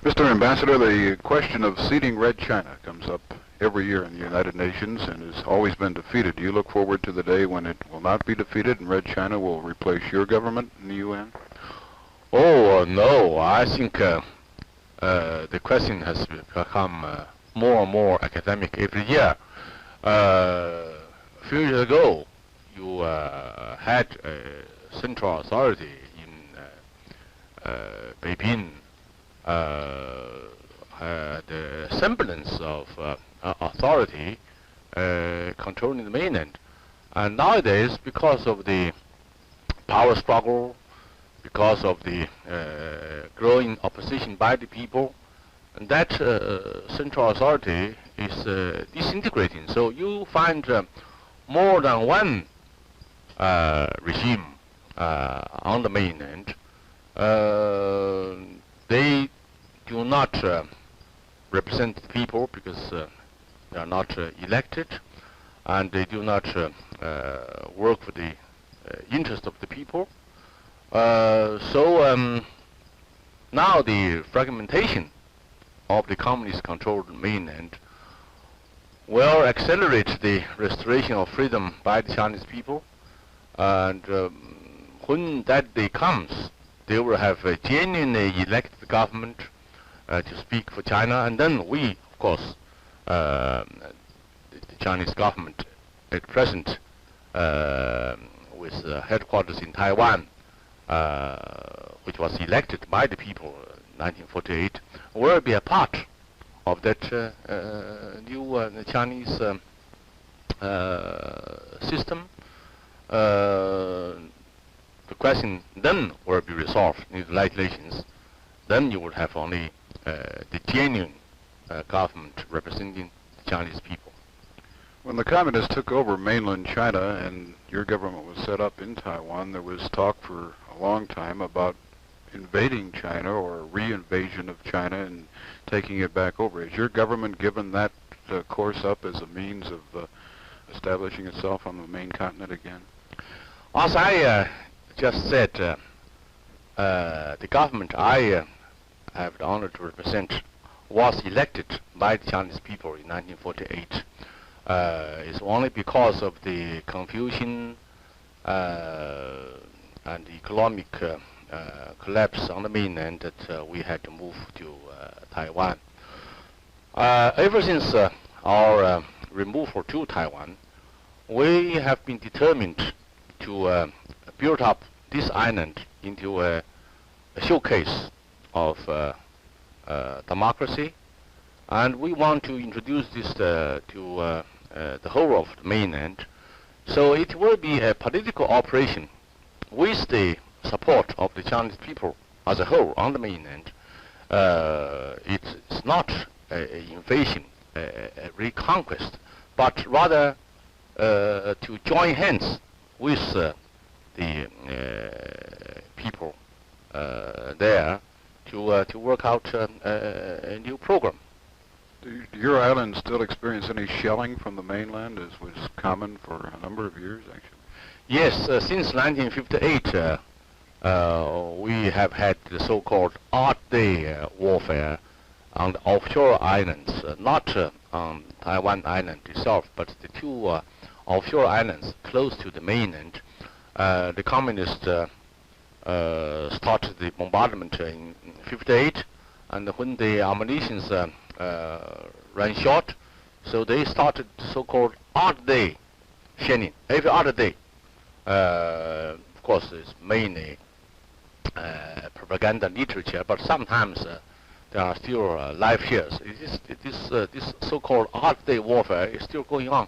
Mr. Ambassador, the question of ceding Red China comes up every year in the United Nations and has always been defeated. Do you look forward to the day when it will not be defeated and Red China will replace your government in the UN? Oh, no. I think the question has become more and more academic every year. A few years ago, you had a central authority in Beijing, the semblance of authority controlling the mainland. And nowadays, because of the power struggle, because of the growing opposition by the people, and that central authority is disintegrating. So you find more than one regime on the mainland. They do not represent the people because they are not elected, and they do not work for the interest of the people. So now the fragmentation of the communist-controlled mainland will accelerate the restoration of freedom by the Chinese people, and when that day comes, they will have a genuinely elected government to speak for China, and then we, of course, the Chinese government at present, with headquarters in Taiwan, which was elected by the people in 1948, will be a part of that new Chinese system. The question then will be resolved in the United Nations. Then you would have only the genuine government representing the Chinese people. When the communists took over mainland China and your government was set up in Taiwan, there was talk for a long time about invading China or a re-invasion of China and taking it back over. Has your government given that course up as a means of establishing itself on the main continent again? As I just said, the government I have the honor to represent was elected by the Chinese people in 1948. It's only because of the confusion and the economic collapse on the mainland that we had to move to Taiwan. Ever since our removal to Taiwan, we have been determined to build up this island into a showcase of democracy, and we want to introduce this to the whole of the mainland. So it will be a political operation with the support of the Chinese people as a whole on the mainland. It's not an invasion, a reconquest, but rather to join hands with the people there to work out a new program. Do your island still experience any shelling from the mainland, as was common for a number of years, actually? Yes, since 1958, we have had the so-called odd-day warfare on the offshore islands, not on Taiwan Island itself, but the two offshore islands close to the mainland. The communists started the bombardment in 58, and when the ammunitions ran short, so they started so-called odd-day shelling every other day. Of course, it's mainly propaganda literature, but sometimes there are still live shares. This so-called odd-day warfare is still going on.